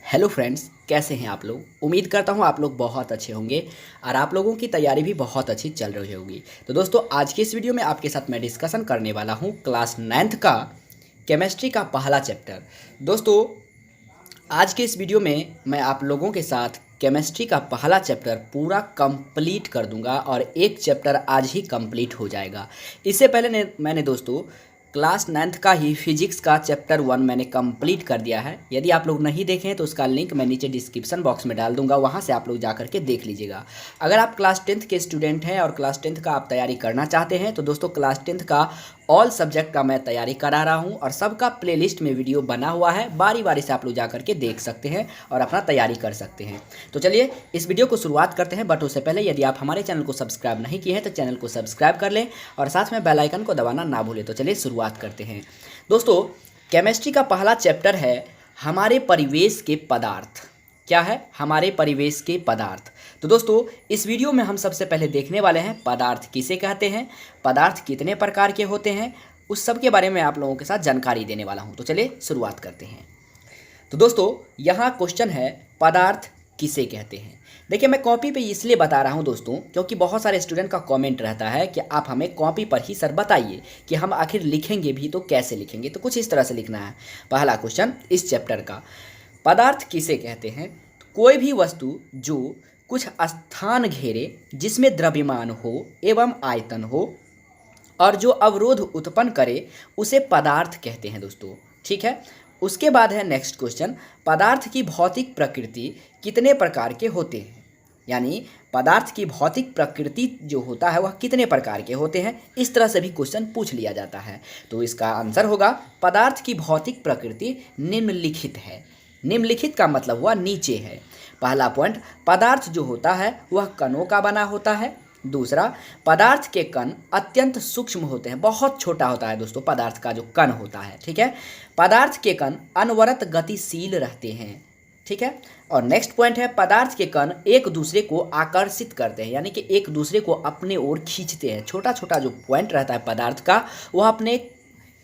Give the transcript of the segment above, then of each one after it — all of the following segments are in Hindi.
हेलो फ्रेंड्स, कैसे हैं आप लोग। उम्मीद करता हूं आप लोग बहुत अच्छे होंगे और आप लोगों की तैयारी भी बहुत अच्छी चल रही होगी। तो दोस्तों, आज की इस वीडियो में आपके साथ मैं डिस्कशन करने वाला हूं क्लास 9th का केमिस्ट्री का पहला चैप्टर। दोस्तों, आज के इस वीडियो में मैं आप लोगों के साथ केमिस्ट्री का पहला चैप्टर पूरा कंप्लीट कर दूंगा और एक चैप्टर आज ही कंप्लीट हो जाएगा। इससे पहले मैंने दोस्तों क्लास 9th का ही फिजिक्स का चैप्टर 1 मैंने कंप्लीट कर दिया है। यदि आप लोग नहीं देखें तो उसका लिंक मैं नीचे डिस्क्रिप्शन बॉक्स में डाल दूंगा, वहां से आप लोग जा करके देख लीजिएगा। अगर आप क्लास 10th के स्टूडेंट हैं और क्लास 10th का आप तैयारी करना चाहते हैं तो दोस्तों क्लास 10th का ऑल सब्जेक्ट का मैं तैयारी करा रहा हूं और सबका प्लेलिस्ट में वीडियो बना हुआ है। बारी बारी से आप लोग जा करके देख सकते हैं और अपना तैयारी कर सकते हैं। तो चलिए इस वीडियो को शुरुआत करते हैं, बट उससे पहले यदि आप हमारे चैनल को सब्सक्राइब नहीं किए हैं तो चैनल को सब्सक्राइब कर लें और साथ में बेल आइकन को दबाना ना भूलें। तो चलिए शुरुआत करते हैं। दोस्तों, केमिस्ट्री का पहला चैप्टर है हमारे परिवेश के पदार्थ। क्या है? हमारे परिवेश के पदार्थ। तो दोस्तों, इस वीडियो में हम सबसे पहले देखने वाले हैं पदार्थ किसे कहते हैं, पदार्थ कितने प्रकार के होते हैं, उस सब के बारे में आप लोगों के साथ जानकारी देने वाला हूं। तो चलिए शुरुआत करते हैं। तो दोस्तों, यहाँ क्वेश्चन है पदार्थ किसे कहते हैं। देखिए, मैं कॉपी पे इसलिए बता रहा हूँ दोस्तों क्योंकि बहुत सारे स्टूडेंट का कमेंट रहता है कि आप हमें कॉपी पर ही सर बताइए कि हम आखिर लिखेंगे भी तो कैसे लिखेंगे। तो कुछ इस तरह से लिखना है। पहला क्वेश्चन इस चैप्टर का, पदार्थ किसे कहते हैं। कोई भी वस्तु जो कुछ स्थान घेरे, जिसमें द्रव्यमान हो एवं आयतन हो और जो अवरोध उत्पन्न करे, उसे पदार्थ कहते हैं दोस्तों। ठीक है। उसके बाद है नेक्स्ट क्वेश्चन, पदार्थ की भौतिक प्रकृति कितने प्रकार के होते हैं। यानी पदार्थ की भौतिक प्रकृति जो होता है वह कितने प्रकार के होते हैं, इस तरह से भी क्वेश्चन पूछ लिया जाता है। तो इसका आंसर होगा पदार्थ की भौतिक प्रकृति निम्नलिखित है। निम्नलिखित का मतलब हुआ नीचे है। पहला पॉइंट, पदार्थ जो होता है वह कणों का बना होता है। दूसरा, पदार्थ के कण अत्यंत सूक्ष्म होते हैं, बहुत छोटा होता है दोस्तों पदार्थ का जो कण होता है। ठीक है। पदार्थ के कण अनवरत गतिशील रहते हैं। ठीक है। और नेक्स्ट पॉइंट है, पदार्थ के कण एक दूसरे को आकर्षित करते हैं, यानी कि एक दूसरे को अपने ओर खींचते हैं। छोटा छोटा जो पॉइंट रहता है पदार्थ का वह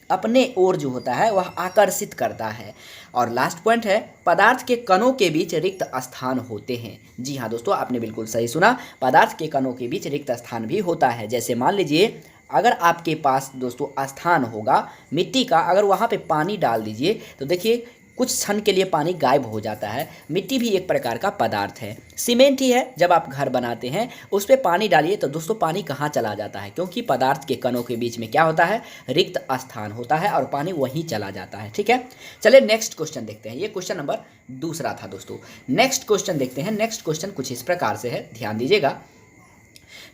अपने ओर जो होता है वह आकर्षित करता है। और लास्ट पॉइंट है, पदार्थ के कणों के बीच रिक्त स्थान होते हैं। जी हाँ दोस्तों, आपने बिल्कुल सही सुना, पदार्थ के कणों के बीच रिक्त स्थान भी होता है। जैसे मान लीजिए अगर आपके पास दोस्तों स्थान होगा मिट्टी का, अगर वहाँ पे पानी डाल दीजिए तो देखिए कुछ क्षण के लिए पानी गायब हो जाता है। मिट्टी भी एक प्रकार का पदार्थ है। सीमेंट ही है, जब आप घर बनाते हैं उस पर पानी डालिए तो दोस्तों पानी कहाँ चला जाता है, क्योंकि पदार्थ के कणों के बीच में क्या होता है, रिक्त स्थान होता है और पानी वहीं चला जाता है। ठीक है। चलिए नेक्स्ट क्वेश्चन देखते हैं। ये क्वेश्चन नंबर दूसरा था दोस्तों। नेक्स्ट क्वेश्चन देखते हैं। नेक्स्ट क्वेश्चन कुछ इस प्रकार से है, ध्यान दीजिएगा।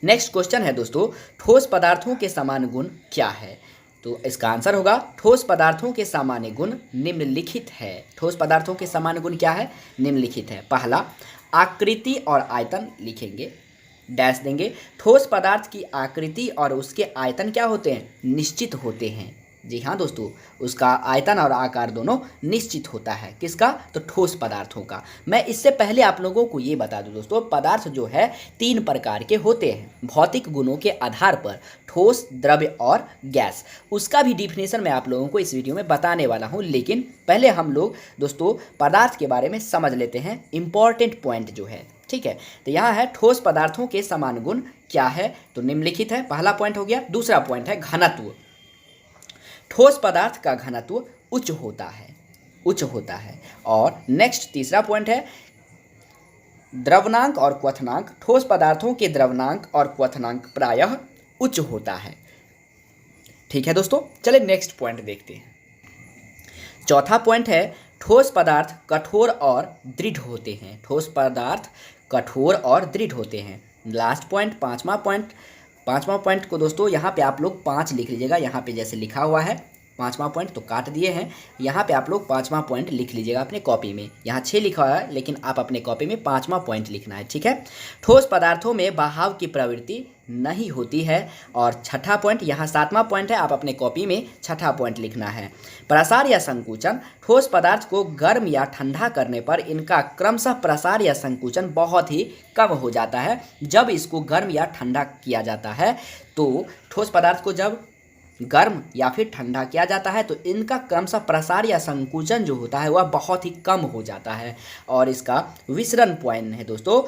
नेक्स्ट क्वेश्चन है दोस्तों, ठोस पदार्थों के समान गुण क्या है। तो इसका आंसर होगा ठोस पदार्थों के सामान्य गुण निम्नलिखित है। ठोस पदार्थों के सामान्य गुण क्या है, निम्नलिखित है। पहला, आकृति और आयतन लिखेंगे, डैश देंगे। ठोस पदार्थ की आकृति और उसके आयतन क्या होते हैं, निश्चित होते हैं। जी हाँ दोस्तों, उसका आयतन और आकार दोनों निश्चित होता है। किसका? तो ठोस पदार्थों का। मैं इससे पहले आप लोगों को ये बता दूं दोस्तों, पदार्थ जो है 3 प्रकार के होते हैं भौतिक गुणों के आधार पर, ठोस, द्रव्य और गैस। उसका भी डिफिनेशन मैं आप लोगों को इस वीडियो में बताने वाला हूँ, लेकिन पहले हम लोग दोस्तों पदार्थ के बारे में समझ लेते हैं इंपॉर्टेंट पॉइंट जो है। ठीक है। तो यहाँ है ठोस पदार्थों के समान गुण क्या है, तो निम्नलिखित है। पहला पॉइंट हो गया। दूसरा पॉइंट है घनत्व। ठोस पदार्थ का घनत्व उच्च होता है, उच्च होता है। और नेक्स्ट तीसरा पॉइंट है द्रवनांक और क्वथनांक। ठोस पदार्थों के द्रवनांक और क्वथनांक प्रायः उच्च होता है। ठीक है दोस्तों, चलिए नेक्स्ट पॉइंट देखते हैं। चौथा पॉइंट है ठोस पदार्थ कठोर और दृढ़ होते हैं। ठोस पदार्थ कठोर और दृढ़ होते हैं। लास्ट पॉइंट, पांचवा पॉइंट को दोस्तों यहाँ पे आप लोग 5 लिख लीजिएगा। यहाँ पे जैसे लिखा हुआ है पांचवा पॉइंट तो काट दिए हैं, यहाँ पे आप लोग पांचवा पॉइंट लिख लीजिएगा अपने कॉपी में। यहाँ 6 लिखा हुआ है लेकिन आप अपने कॉपी में पांचवा पॉइंट लिखना है। ठीक है। ठोस पदार्थों में बहाव की प्रवृत्ति नहीं होती है। और छठा पॉइंट, यहाँ 7वां पॉइंट है, आप अपने कॉपी में छठा पॉइंट लिखना है। प्रसार या संकुचन, ठोस पदार्थ को गर्म या ठंडा करने पर इनका क्रमशः प्रसार या संकुचन बहुत ही कम हो जाता है। जब इसको गर्म या ठंडा किया जाता है तो ठोस पदार्थ को जब गर्म या फिर ठंडा किया जाता है तो इनका क्रमशः प्रसार या संकुचन जो होता है वह बहुत ही कम हो जाता है। और इसका विसरण पॉइंट है दोस्तों,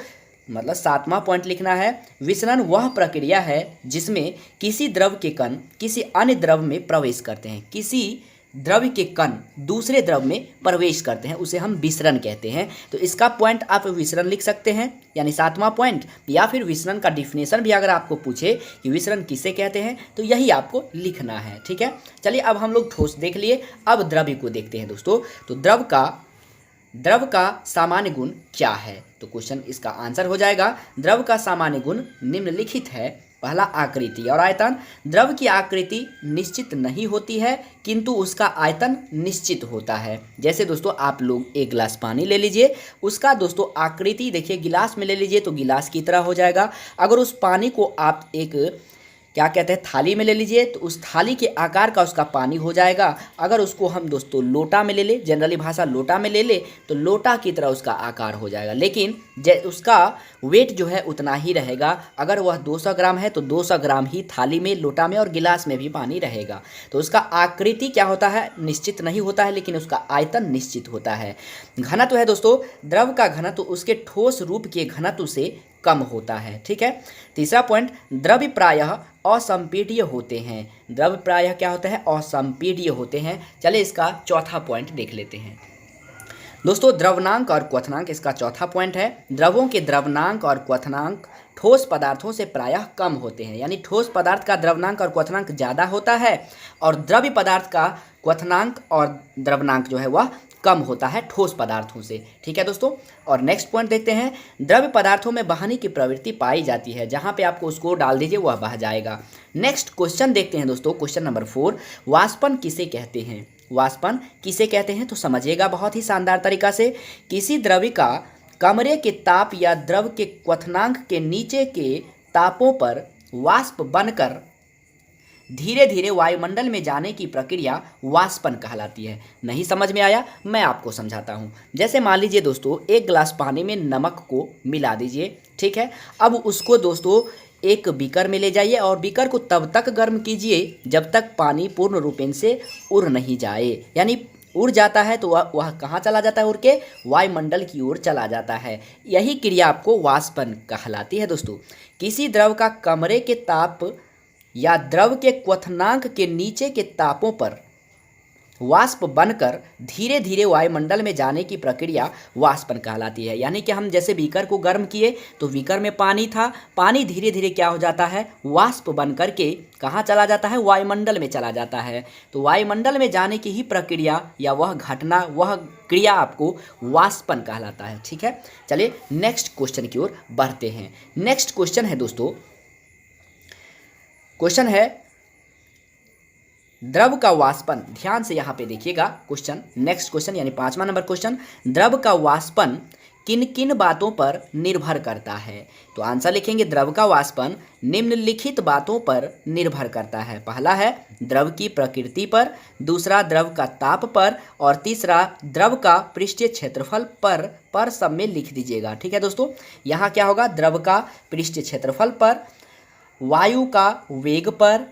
मतलब 7वां पॉइंट लिखना है, विसरण वह प्रक्रिया है जिसमें किसी द्रव के कण किसी अन्य द्रव में प्रवेश करते हैं। किसी द्रव के कण दूसरे द्रव में प्रवेश करते हैं उसे हम विसरण कहते हैं। तो इसका पॉइंट आप विसरण लिख सकते हैं, यानी 7वां पॉइंट, या फिर विसरण का डिफिनेशन भी अगर आपको पूछे कि विसरण किसे कहते हैं तो यही आपको लिखना है। ठीक है, चलिए अब हम लोग ठोस देख लिए, अब द्रव्य को देखते हैं दोस्तों। तो द्रव का सामान्य गुण क्या है? तो क्वेश्चन इसका आंसर हो जाएगा, द्रव का सामान्य गुण निम्नलिखित है। पहला, आकृति और आयतन। द्रव की आकृति निश्चित नहीं होती है किंतु उसका आयतन निश्चित होता है। जैसे दोस्तों आप लोग एक गिलास पानी ले लीजिए, उसका दोस्तों आकृति देखिए, गिलास में ले लीजिए तो गिलास की तरह हो जाएगा। अगर उस पानी को आप एक क्या कहते हैं थाली में ले लीजिए तो उस थाली के आकार का उसका पानी हो जाएगा। अगर उसको हम दोस्तों लोटा में ले ले, जनरली भाषा लोटा में ले ले, तो लोटा की तरह उसका आकार हो जाएगा, लेकिन उसका वेट जो है उतना ही रहेगा। अगर वह 200 ग्राम है तो 200 ग्राम ही थाली में, लोटा में और गिलास में भी पानी रहेगा। तो उसका आकृति क्या होता है, निश्चित नहीं होता है, लेकिन उसका आयतन निश्चित होता है। घनत्व है दोस्तों, द्रव का घनत्व उसके ठोस रूप के घनत्व से कम होता है। ठीक है, तीसरा पॉइंट, द्रव्य प्रायः असंपीड्य होते हैं। द्रव्य प्रायः क्या होता है, असंपीड्य होते हैं। चलिए इसका चौथा पॉइंट देख लेते हैं दोस्तों, द्रवनांक और क्वथनांक। इसका चौथा पॉइंट है, द्रवों के द्रवनांक और क्वथनांक ठोस पदार्थों से प्रायः कम होते हैं। यानी ठोस पदार्थ का द्रवनांक और क्वथनांक ज़्यादा होता है और द्रव्य पदार्थ का क्वथनांक और द्रवनांक जो है वह कम होता है ठोस पदार्थों से। ठीक है दोस्तों, और नेक्स्ट पॉइंट देखते हैं, द्रव्य पदार्थों में बहने की प्रवृत्ति पाई जाती है। जहां पे आपको उसको डाल दीजिए वह बह जाएगा। नेक्स्ट क्वेश्चन देखते हैं दोस्तों, क्वेश्चन नंबर 4, वाष्पन किसे कहते हैं? वाष्पन किसे कहते हैं तो समझिएगा बहुत ही शानदार तरीका से। किसी द्रव्य का कमरे के ताप या द्रव के क्वथनांक के नीचे के तापों पर वाष्प बनकर धीरे धीरे वायुमंडल में जाने की प्रक्रिया वाष्पन कहलाती है। नहीं समझ में आया, मैं आपको समझाता हूँ। जैसे मान लीजिए दोस्तों, एक गिलास पानी में नमक को मिला दीजिए। ठीक है, अब उसको दोस्तों एक बीकर में ले जाइए और बीकर को तब तक गर्म कीजिए जब तक पानी पूर्ण रूपेण से उड़ नहीं जाए। यानी उड़ जाता है तो वह कहाँ चला जाता है, उड़ के वायुमंडल की ओर चला जाता है। यही क्रिया आपको वाष्पन कहलाती है दोस्तों। किसी द्रव का कमरे के ताप या द्रव के क्वथनांक के नीचे के तापों पर वाष्प बनकर धीरे धीरे वायुमंडल में जाने की प्रक्रिया वाष्पन कहलाती है। यानी कि हम जैसे बीकर को गर्म किए तो बीकर में पानी था, पानी धीरे धीरे क्या हो जाता है, वाष्प बन करके कहाँ चला जाता है, वायुमंडल में चला जाता है। तो वायुमंडल में जाने की ही प्रक्रिया या वह घटना, वह क्रिया आपको वाष्पन कहलाता है। ठीक है, चलिए नेक्स्ट क्वेश्चन की ओर बढ़ते हैं। नेक्स्ट क्वेश्चन है दोस्तों, क्वेश्चन है द्रव का वाष्पन। ध्यान से यहाँ पे देखिएगा क्वेश्चन, नेक्स्ट क्वेश्चन यानी 5वां नंबर क्वेश्चन, द्रव का वाष्पन किन किन बातों पर निर्भर करता है? तो आंसर लिखेंगे, द्रव का वाष्पन निम्नलिखित बातों पर निर्भर करता है। पहला है द्रव की प्रकृति पर, दूसरा द्रव का ताप पर, और तीसरा द्रव का पृष्ठीय क्षेत्रफल पर सब में लिख दीजिएगा। ठीक है दोस्तों, यहाँ क्या होगा, द्रव का पृष्ठीय क्षेत्रफल पर, वायु का वेग पर,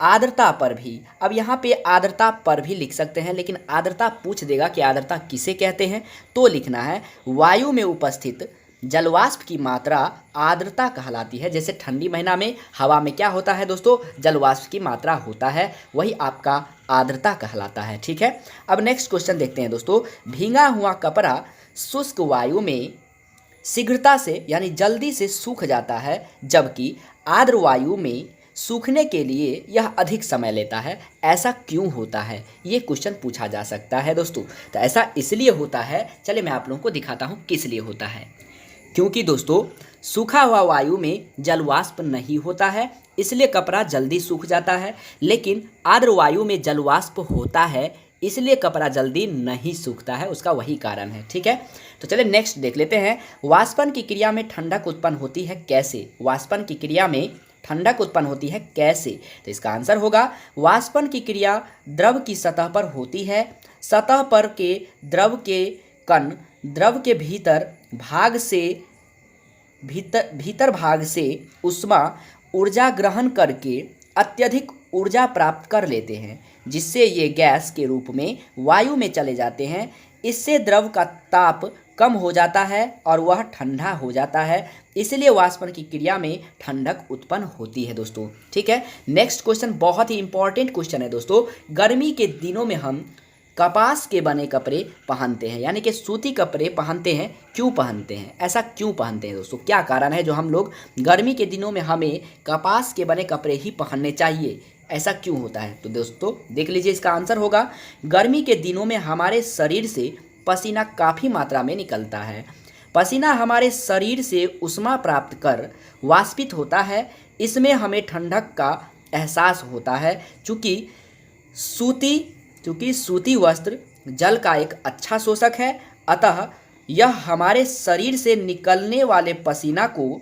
आर्द्रता पर भी। अब यहाँ पे आर्द्रता पर भी लिख सकते हैं, लेकिन आर्द्रता पूछ देगा कि आर्द्रता किसे कहते हैं, तो लिखना है वायु में उपस्थित जलवाष्प की मात्रा आर्द्रता कहलाती है। जैसे ठंडी महीना में हवा में क्या होता है दोस्तों, जलवाष्प की मात्रा होता है, वही आपका आर्द्रता कहलाता है। ठीक है, अब नेक्स्ट क्वेश्चन देखते हैं दोस्तों, भींगा हुआ कपड़ा शुष्क वायु में शीघ्रता से यानी जल्दी से सूख जाता है, जबकि आर्द्र वायु में सूखने के लिए यह अधिक समय लेता है। ऐसा क्यों होता है, ये क्वेश्चन पूछा जा सकता है दोस्तों। तो ऐसा इसलिए होता है, चलिए मैं आप लोगों को दिखाता हूँ किस लिए होता है। क्योंकि दोस्तों सूखा हुआ वायु में जलवाष्प नहीं होता है, इसलिए कपड़ा जल्दी सूख जाता है, लेकिन आर्द्र वायु में जलवाष्प होता है, इसलिए कपड़ा जल्दी नहीं सूखता है। उसका वही कारण है। ठीक है, तो चलिए नेक्स्ट देख लेते हैं, वाष्पन की क्रिया में ठंडक उत्पन्न होती है कैसे? वाष्पन की क्रिया में ठंडक उत्पन्न होती है कैसे? तो इसका आंसर होगा, वाष्पन की क्रिया द्रव की सतह पर होती है। सतह पर के द्रव के कण द्रव के भीतर भाग से ऊर्जा ग्रहण करके अत्यधिक ऊर्जा प्राप्त कर लेते हैं, जिससे ये गैस के रूप में वायु में चले जाते हैं। इससे द्रव का ताप कम हो जाता है और वह ठंडा हो जाता है, इसलिए वाष्पन की क्रिया में ठंडक उत्पन्न होती है दोस्तों। ठीक है, नेक्स्ट क्वेश्चन बहुत ही इंपॉर्टेंट क्वेश्चन है दोस्तों। गर्मी के दिनों में हम कपास के बने कपड़े पहनते हैं, यानी कि सूती कपड़े पहनते हैं। क्यों पहनते हैं, ऐसा क्यों पहनते हैं दोस्तों? क्या कारण है जो हम लोग गर्मी के दिनों में हमें कपास के बने कपड़े ही पहनने चाहिए, ऐसा क्यों होता है? तो दोस्तों देख लीजिए, इसका आंसर होगा गर्मी के दिनों में हमारे शरीर से पसीना काफ़ी मात्रा में निकलता है। पसीना हमारे शरीर से ऊष्मा प्राप्त कर वाष्पित होता है, इसमें हमें ठंडक का एहसास होता है। चूँकि सूती वस्त्र जल का एक अच्छा शोषक है, अतः यह हमारे शरीर से निकलने वाले पसीना को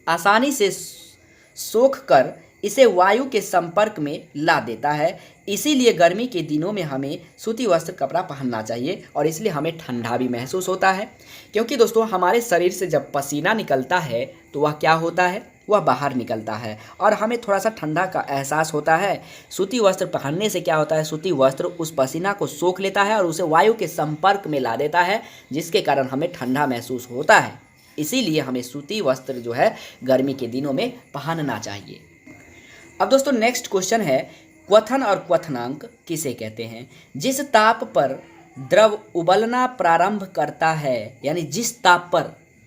आसानी से सोख कर इसे वायु के संपर्क में ला देता है। इसीलिए गर्मी के दिनों में हमें सूती वस्त्र कपड़ा पहनना चाहिए और इसलिए हमें ठंडा भी महसूस होता है। क्योंकि दोस्तों हमारे शरीर से जब पसीना निकलता है तो वह क्या होता है, वह बाहर निकलता है और हमें थोड़ा सा ठंडा का एहसास होता है। सूती वस्त्र पहनने से क्या होता है, सूती वस्त्र उस पसीना को सोख लेता है और उसे वायु के संपर्क में ला देता है, जिसके कारण हमें ठंडा महसूस होता है। इसीलिए हमें सूती वस्त्र जो है गर्मी के दिनों में पहनना चाहिए। अब दोस्तों नेक्स्ट क्वेश्चन है, क्वथन और क्वथनांक किसे कहते हैं? जिस ताप पर द्रव उबलना प्रारंभ करता है, यानी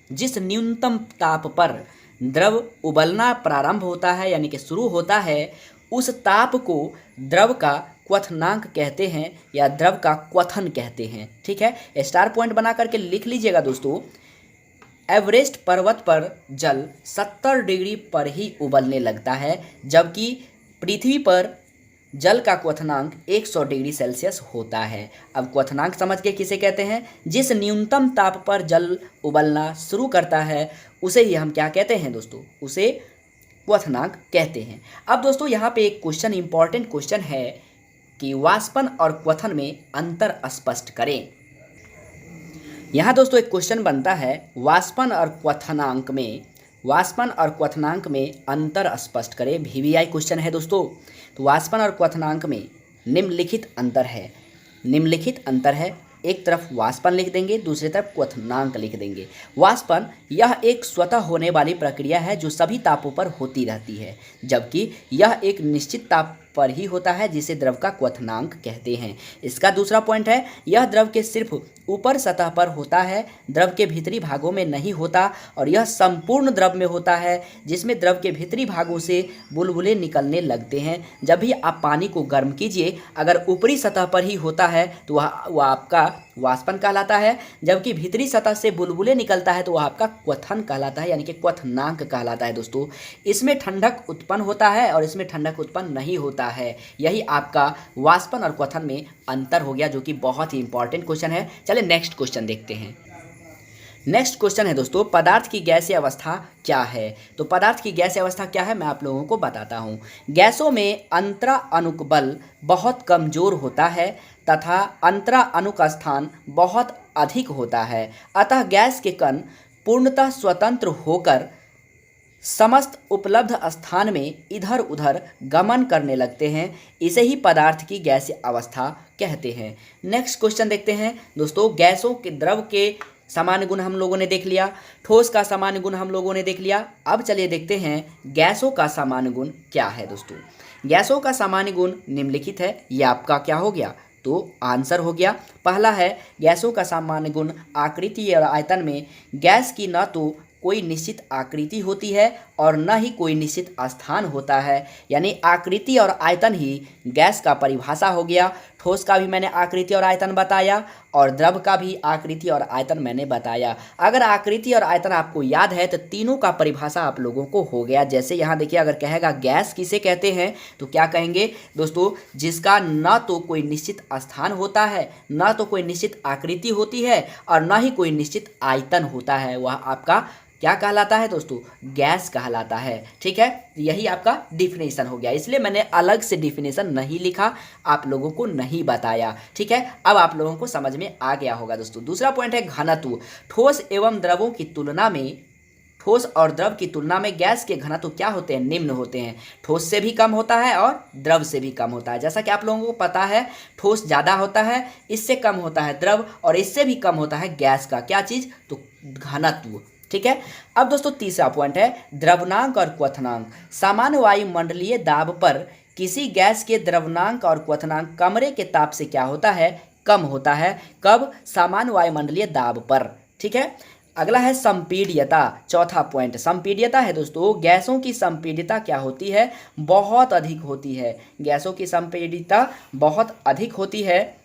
जिस न्यूनतम ताप पर द्रव उबलना प्रारंभ होता है, यानी कि शुरू होता है, उस ताप को द्रव का क्वथनांक कहते हैं या द्रव का क्वथन कहते हैं। ठीक है, स्टार पॉइंट बना करके लिख लीजिएगा दोस्तों। एवरेस्ट पर्वत पर जल 70 डिग्री पर ही उबलने लगता है, जबकि पृथ्वी पर जल का क्वथनांक 100 डिग्री सेल्सियस होता है। अब क्वथनांक समझ के किसे कहते हैं? जिस न्यूनतम ताप पर जल उबलना शुरू करता है उसे ही हम क्या कहते हैं दोस्तों? उसे क्वथनांक कहते हैं। अब दोस्तों यहाँ पे एक क्वेश्चन, इंपॉर्टेंट क्वेश्चन है कि वाष्पन और क्वथन में अंतर स्पष्ट करें। यहाँ दोस्तों एक क्वेश्चन बनता है, वाष्पन और क्वथनांक में अंतर स्पष्ट करें। VVI क्वेश्चन है दोस्तों। तो वाष्पन और क्वथनांक में निम्नलिखित अंतर है। एक तरफ वाष्पन लिख देंगे, दूसरी तरफ क्वथनांक लिख देंगे। वाष्पन यह एक स्वतः होने वाली प्रक्रिया है जो सभी तापों पर होती रहती है, जबकि यह एक निश्चित ताप पर ही होता है, जिसे द्रव का क्वथनांक कहते हैं। इसका दूसरा पॉइंट है, यह द्रव के सिर्फ ऊपर सतह पर होता है, द्रव के भीतरी भागों में नहीं होता, और यह संपूर्ण द्रव में होता है, जिसमें द्रव के भीतरी भागों से बुलबुले निकलने लगते हैं। जब भी आप पानी को गर्म कीजिए, अगर ऊपरी सतह पर ही होता है तो वह आपका वाष्पन कहलाता है, जबकि भीतरी सतह से बुलबुले निकलता है तो वह आपका क्वथन कहलाता है, यानी कि क्वथनांक कहलाता है दोस्तों। इसमें ठंडक उत्पन्न होता है और इसमें ठंडक उत्पन्न नहीं होता है। यही आपका वाष्पन और क्वथन में अंतर हो गया, जो कि बहुत ही इंपॉर्टेंट क्वेश्चन है। चलिए नेक्स्ट क्वेश्चन देखते हैं। नेक्स्ट क्वेश्चन है दोस्तों, पदार्थ की गैसीय अवस्था क्या है? तो पदार्थ की गैसीय अवस्था क्या है मैं आप लोगों को बताता हूँ। गैसों में अंतरा अणुक बल बहुत कमजोर होता है तथा अंतरा अणुक स्थान बहुत अधिक होता है, अतः गैस के कण पूर्णतः स्वतंत्र होकर समस्त उपलब्ध स्थान में इधर उधर गमन करने लगते हैं। इसे ही पदार्थ की गैसीय अवस्था कहते हैं। नेक्स्ट क्वेश्चन देखते हैं दोस्तों। गैसों के द्रव के सामान्य गुण हम लोगों ने देख लिया, ठोस का सामान्य गुण हम लोगों ने देख लिया। अब चलिए देखते हैं गैसों का सामान्य गुण क्या है दोस्तों। गैसों का सामान्य गुण निम्नलिखित है। ये आपका क्या हो गया, तो आंसर हो गया। पहला है, गैसों का सामान्य गुण आकृति और आयतन में गैस की न तो कोई निश्चित आकृति होती है और न ही कोई निश्चित स्थान होता है, यानी आकृति और आयतन ही गैस का परिभाषा हो गया। ठोस का भी मैंने आकृति और आयतन बताया और द्रव का भी आकृति और आयतन मैंने बताया। अगर आकृति और आयतन आपको याद है तो तीनों का परिभाषा आप लोगों को हो गया। जैसे यहाँ देखिए, अगर कहेगा गैस किसे कहते हैं तो क्या कहेंगे दोस्तों, जिसका न तो कोई निश्चित स्थान होता है, न तो कोई निश्चित आकृति होती है और न ही कोई निश्चित आयतन होता है, वह आपका क्या कहलाता है दोस्तों, गैस कहलाता है। ठीक है, यही आपका डिफिनेशन हो गया। इसलिए मैंने अलग से डिफिनेशन नहीं लिखा, आप लोगों को नहीं बताया। ठीक है, अब आप लोगों को समझ में आ गया होगा दोस्तों। दूसरा पॉइंट है घनत्व। ठोस एवं द्रवों की तुलना में ठोस और द्रव की तुलना में गैस के घनत्व क्या होते हैं, निम्न होते हैं। ठोस से भी कम होता है और द्रव से भी कम होता है। जैसा कि आप लोगों को पता है, ठोस ज़्यादा होता है, इससे कम होता है द्रव, और इससे भी कम होता है गैस का क्या चीज़, तो घनत्व। ठीक है। अब दोस्तों तीसरा पॉइंट है द्रवनांक और क्वथनांक। सामान्य वायुमंडलीय दाब पर किसी गैस के द्रवनांक और क्वथनांक कमरे के ताप से क्या होता है, कम होता है। कब, सामान्य वायुमंडलीय दाब पर। ठीक है। अगला है संपीड्यता, चौथा पॉइंट संपीड्यता है दोस्तों। गैसों की संपीड्यता क्या होती है, बहुत अधिक होती है। गैसों की संपीड्यता बहुत अधिक होती है।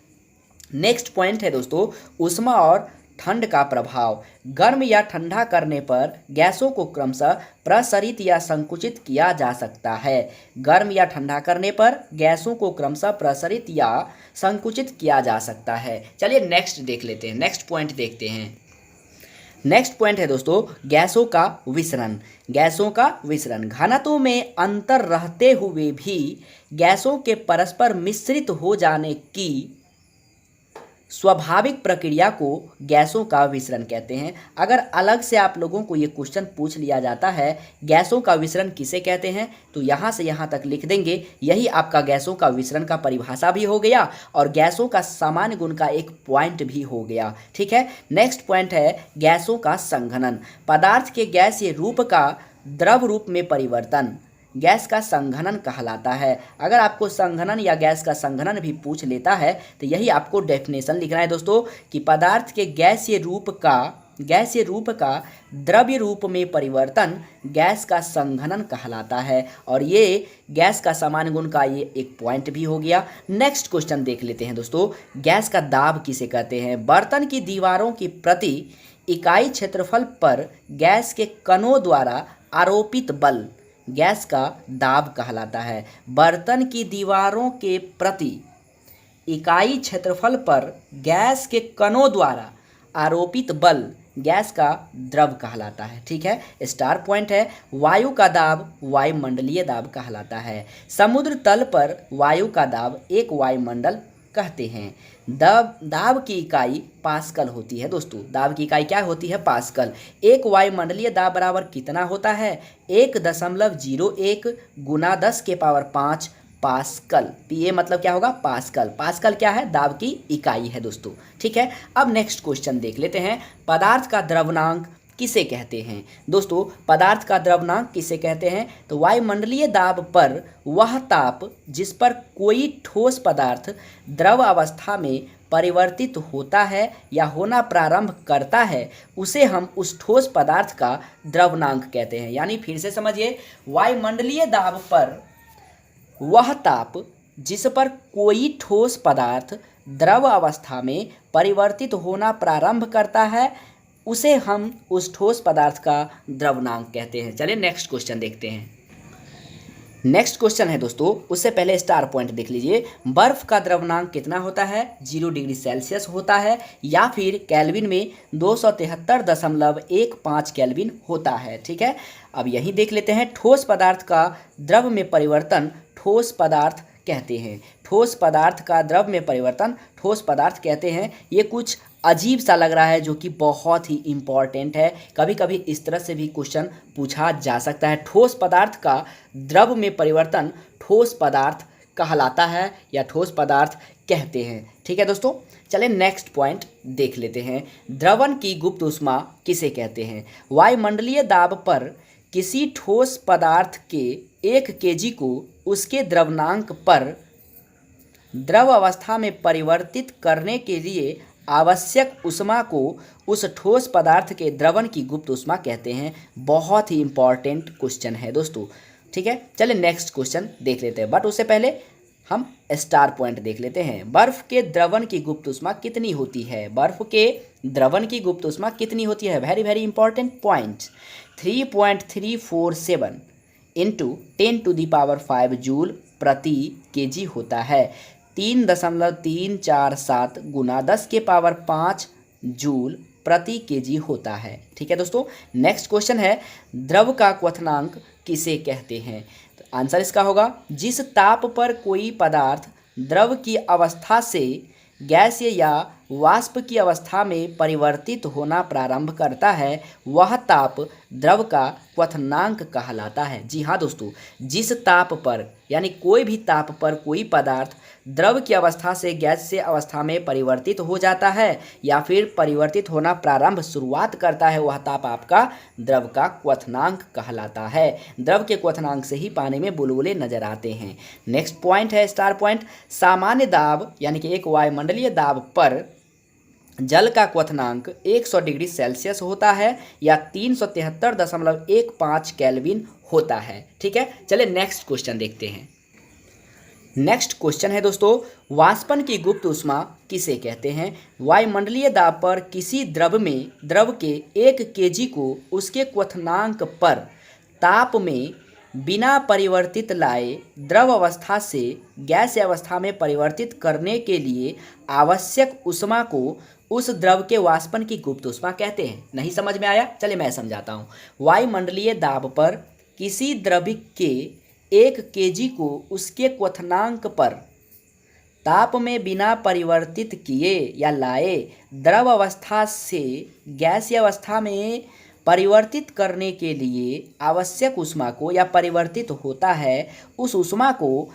नेक्स्ट पॉइंट है दोस्तों ऊष्मा और ठंड का प्रभाव। गर्म या ठंडा करने पर गैसों को क्रमशः प्रसरित या संकुचित किया जा सकता है। गर्म या ठंडा करने पर गैसों को क्रमशः प्रसरित या संकुचित किया जा सकता है। चलिए नेक्स्ट देख लेते हैं, नेक्स्ट पॉइंट देखते हैं। नेक्स्ट पॉइंट है दोस्तों गैसों का विसरण। गैसों का विसरण, घनत्व में अंतर रहते हुए भी गैसों के परस्पर मिश्रित हो जाने की स्वाभाविक प्रक्रिया को गैसों का विसरण कहते हैं। अगर अलग से आप लोगों को ये क्वेश्चन पूछ लिया जाता है गैसों का विसरण किसे कहते हैं, तो यहाँ से यहाँ तक लिख देंगे, यही आपका गैसों का विसरण का परिभाषा भी हो गया और गैसों का सामान्य गुण का एक पॉइंट भी हो गया। ठीक है। नेक्स्ट पॉइंट है गैसों का संघनन। पदार्थ के गैसीय रूप का द्रव रूप में परिवर्तन गैस का संघनन कहलाता है। अगर आपको संघनन या गैस का संघनन भी पूछ लेता है तो यही आपको डेफिनेशन लिखना है दोस्तों कि पदार्थ के गैसीय रूप का द्रव्य रूप में परिवर्तन गैस का संघनन कहलाता है। और ये गैस का सामान्य गुण का ये एक पॉइंट भी हो गया। नेक्स्ट क्वेश्चन देख लेते हैं दोस्तों गैस का दाब किसे कहते हैं। बर्तन की दीवारों की प्रति इकाई क्षेत्रफल पर गैस के कणों द्वारा आरोपित बल गैस का दाब कहलाता है। बर्तन की दीवारों के प्रति इकाई क्षेत्रफल पर गैस के कणों द्वारा आरोपित बल गैस का द्रव कहलाता है। ठीक है। स्टार पॉइंट है वायु का दाब वायुमंडलीय दाब कहलाता है। समुद्र तल पर वायु का दाब एक वायुमंडल कहते हैं। दाब की इकाई पास्कल होती है दोस्तों। दाब की इकाई क्या होती है, पास्कल। एक वायुमंडलीय दाब बराबर कितना होता है, 1.01 गुना 10 के पावर 5 पास्कल। ये मतलब क्या होगा, पास्कल। पास्कल क्या है, दाब की इकाई है दोस्तों। ठीक है। अब नेक्स्ट क्वेश्चन देख लेते हैं पदार्थ का द्रवनांक किसे कहते हैं। दोस्तों पदार्थ का द्रवनांक किसे कहते हैं, तो वायुमंडलीय दाब पर वह ताप जिस पर कोई ठोस पदार्थ द्रव अवस्था में परिवर्तित होता है या होना प्रारंभ करता है उसे हम उस ठोस पदार्थ का द्रवनांक कहते हैं। यानी फिर से समझिए, वायुमंडलीय दाब पर वह ताप जिस पर कोई ठोस पदार्थ द्रव अवस्था में परिवर्तित होना प्रारंभ करता है उसे हम उस ठोस पदार्थ का द्रवनांक कहते हैं। चलिए नेक्स्ट क्वेश्चन देखते हैं। नेक्स्ट क्वेश्चन है दोस्तों, उससे पहले स्टार पॉइंट देख लीजिए। बर्फ का द्रवनांक कितना होता है, 0 डिग्री सेल्सियस होता है या फिर केल्विन में 273.15 केल्विन होता है। ठीक है। अब यही देख लेते हैं ठोस पदार्थ का द्रव में परिवर्तन ठोस पदार्थ कहते हैं। ठोस पदार्थ का द्रव में परिवर्तन ठोस पदार्थ कहते हैं। ये कुछ अजीब सा लग रहा है जो कि बहुत ही इम्पॉर्टेंट है। कभी कभी इस तरह से भी क्वेश्चन पूछा जा सकता है। ठोस पदार्थ का द्रव में परिवर्तन ठोस पदार्थ कहलाता है या ठोस पदार्थ कहते हैं। ठीक है दोस्तों। चलिए नेक्स्ट पॉइंट देख लेते हैं। द्रवण की गुप्त ऊष्मा किसे कहते हैं। वायुमंडलीय दाब पर किसी ठोस पदार्थ के 1 kg को उसके द्रवनांक पर द्रव अवस्था में परिवर्तित करने के लिए आवश्यक ऊष्मा को उस ठोस पदार्थ के द्रवण की गुप्त ऊष्मा कहते हैं। बहुत ही इंपॉर्टेंट क्वेश्चन है दोस्तों। ठीक है। चलिए नेक्स्ट क्वेश्चन देख लेते हैं, बट उससे पहले हम स्टार पॉइंट देख लेते हैं। बर्फ के द्रवण की गुप्त ऊष्मा कितनी होती है। बर्फ के द्रवण की गुप्त ऊष्मा कितनी होती है, very very important point, 3.347 into 10⁵ joule प्रति केजी होता है। 3.347 गुना 10 के पावर 5 जूल प्रति केजी होता है। ठीक है दोस्तों। नेक्स्ट क्वेश्चन है द्रव का क्वथनांक किसे कहते हैं। तो आंसर इसका होगा जिस ताप पर कोई पदार्थ द्रव की अवस्था से गैसीय या वाष्प की अवस्था में परिवर्तित होना प्रारंभ करता है वह ताप द्रव का क्वथनांक कहलाता है। जी हाँ दोस्तों, जिस ताप पर यानी कोई भी ताप पर कोई पदार्थ द्रव की अवस्था से गैसीय अवस्था में परिवर्तित हो जाता है या फिर परिवर्तित होना प्रारंभ शुरुआत करता है, वह ताप आपका द्रव का क्वथनांक कहलाता है। द्रव के क्वथनांक से ही पानी में बुलबुले नजर आते हैं। नेक्स्ट पॉइंट है स्टार पॉइंट, सामान्य दाब यानी कि एक वायुमंडलीय दाब पर जल का क्वथनांक 100 डिग्री सेल्सियस होता है या 373.15 केल्विन होता है। ठीक है, चलिए नेक्स्ट क्वेश्चन देखते हैं। नेक्स्ट क्वेश्चन है दोस्तों, वाष्पन की गुप्त ऊष्मा किसे कहते हैं? वायुमंडलीय दाब पर किसी द्रव के 1 kg को उसके क्वथनांक पर ताप में बिना परिवर्तित लाए द्रव अवस्था से गैस अवस्था में परिवर्तित करने के लिए आवश्यक ऊष्मा को उस द्रव के वाष्पन की गुप्त ऊष्मा कहते हैं। नहीं समझ में आया? चलिए मैं समझाता हूँ। वायुमंडलीय दाब पर किसी द्रव के 1 kg को उसके क्वथनांक पर ताप में बिना परिवर्तित किए या लाए द्रव अवस्था से गैसीय अवस्था में परिवर्तित करने के लिए आवश्यक ऊष्मा को या परिवर्तित होता है, उस ऊष्मा को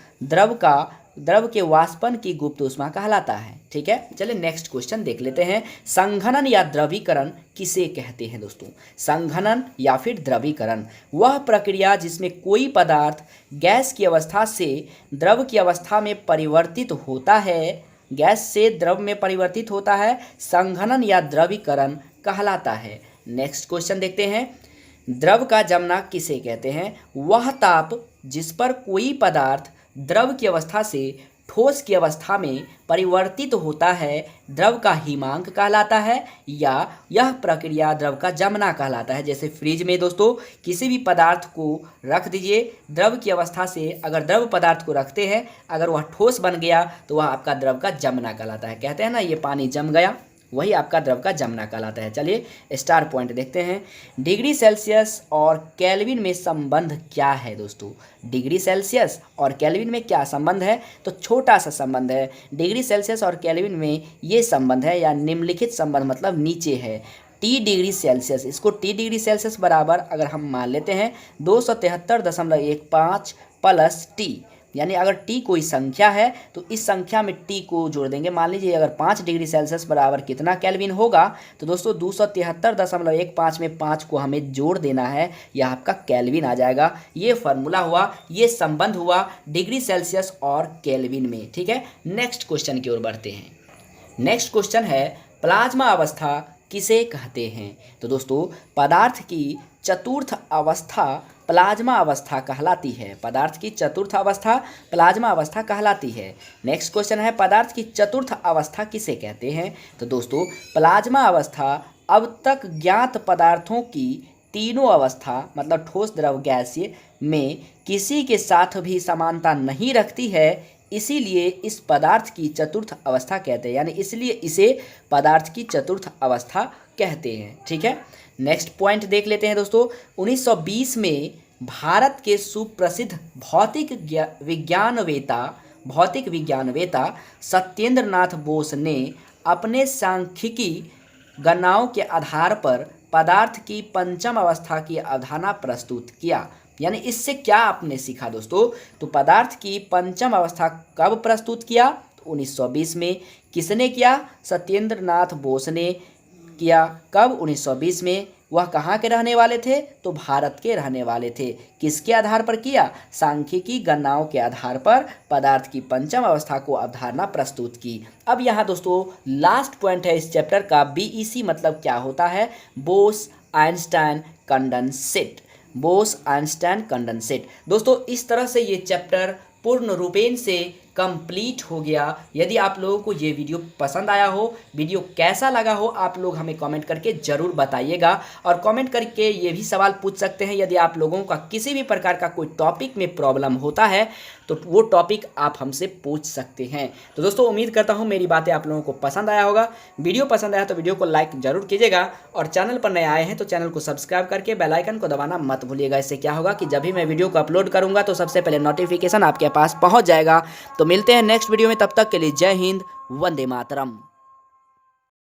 द्रव के वाष्पन की गुप्त ऊष्मा कहलाता है। ठीक है, चलिए नेक्स्ट क्वेश्चन देख लेते हैं। संघनन या द्रवीकरण किसे कहते हैं दोस्तों? संघनन या फिर द्रवीकरण वह प्रक्रिया जिसमें कोई पदार्थ गैस की अवस्था से द्रव की अवस्था में परिवर्तित होता है, गैस से द्रव में परिवर्तित होता है, संघनन या द्रवीकरण कहलाता है। नेक्स्ट क्वेश्चन देखते हैं। द्रव का जमना किसे कहते हैं? वह ताप जिस पर कोई पदार्थ द्रव की अवस्था से ठोस की अवस्था में परिवर्तित होता है, द्रव का हिमांक कहलाता है या यह प्रक्रिया द्रव का जमना कहलाता है। जैसे फ्रिज में दोस्तों किसी भी पदार्थ को रख दीजिए द्रव की अवस्था से, अगर द्रव पदार्थ को रखते हैं, अगर वह ठोस बन गया तो वह आपका द्रव का जमना कहलाता है। कहते हैं ना ये पानी जम गया, वही आपका द्रव का जमना कहलाता है। चलिए स्टार पॉइंट देखते हैं। डिग्री सेल्सियस और केल्विन में संबंध क्या है दोस्तों? डिग्री सेल्सियस और केल्विन में क्या संबंध है? तो छोटा सा संबंध है। डिग्री सेल्सियस और केल्विन में ये संबंध है या निम्नलिखित संबंध मतलब नीचे है। टी डिग्री सेल्सियस, इसको टी डिग्री सेल्सियस बराबर अगर हम मान लेते हैं 273.15 प्लस टी, यानी अगर टी कोई संख्या है तो इस संख्या में टी को जोड़ देंगे। मान लीजिए अगर 5 डिग्री सेल्सियस बराबर कितना केल्विन होगा, तो दोस्तों 273.15 में 5 को हमें जोड़ देना है, यह आपका केल्विन आ जाएगा। ये फार्मूला हुआ, ये संबंध हुआ डिग्री सेल्सियस और केल्विन में। ठीक है, नेक्स्ट क्वेश्चन की ओर बढ़ते हैं। नेक्स्ट क्वेश्चन है, प्लाज्मा अवस्था किसे कहते हैं? तो दोस्तों पदार्थ की चतुर्थ अवस्था प्लाज्मा अवस्था कहलाती है। पदार्थ की चतुर्थ अवस्था प्लाज्मा अवस्था कहलाती है। नेक्स्ट क्वेश्चन है, पदार्थ की चतुर्थ अवस्था किसे कहते हैं? तो दोस्तों प्लाज्मा अवस्था अब तक ज्ञात पदार्थों की तीनों अवस्था मतलब ठोस द्रव गैसीय में किसी के साथ भी समानता नहीं रखती है, इसीलिए इस पदार्थ की चतुर्थ अवस्था कहते हैं, यानी इसलिए इसे पदार्थ की चतुर्थ अवस्था कहते हैं। ठीक है, नेक्स्ट पॉइंट देख लेते हैं दोस्तों। 1920 में भारत के सुप्रसिद्ध भौतिक विज्ञानवेता सत्येंद्र नाथ बोस ने अपने सांख्यिकी गणनाओं के आधार पर पदार्थ की पंचम अवस्था की अवधारणा प्रस्तुत किया। यानी इससे क्या आपने सीखा दोस्तों? तो पदार्थ की पंचम अवस्था कब प्रस्तुत किया? तो 1920 में। किसने किया? सत्येंद्र नाथ बोस ने किया। कब? 1920 में। वह कहाँ के रहने वाले थे? तो भारत के रहने वाले थे। किसके आधार पर किया? सांख्यिकी गणनाओं के आधार पर पदार्थ की पंचम अवस्था को अवधारणा प्रस्तुत की। अब यहाँ दोस्तों लास्ट पॉइंट है इस चैप्टर का, बीईसी मतलब क्या होता है? Bose Einstein condensate. Bose Einstein condensate. दोस्तों इस तरह से ये चैप्टर पूर्ण रूपेण से कंप्लीट हो गया। यदि आप लोगों को ये वीडियो पसंद आया हो, वीडियो कैसा लगा हो, आप लोग हमें कमेंट करके ज़रूर बताइएगा। और कमेंट करके ये भी सवाल पूछ सकते हैं, यदि आप लोगों का किसी भी प्रकार का कोई टॉपिक में प्रॉब्लम होता है तो वो टॉपिक आप हमसे पूछ सकते हैं। तो दोस्तों उम्मीद करता हूँ मेरी बातें आप लोगों को पसंद आया होगा। वीडियो पसंद आया तो वीडियो को लाइक ज़रूर कीजिएगा और चैनल पर नए आए हैं तो चैनल को सब्सक्राइब करके बेल आइकन को दबाना मत भूलिएगा। इससे क्या होगा कि जब भी मैं वीडियो को अपलोड करूँगा तो सबसे पहले नोटिफिकेशन आपके पास पहुँच जाएगा। तो तो मिलते हैं नेक्स्ट वीडियो में, तब तक के लिए जय हिंद, वंदे मातरम।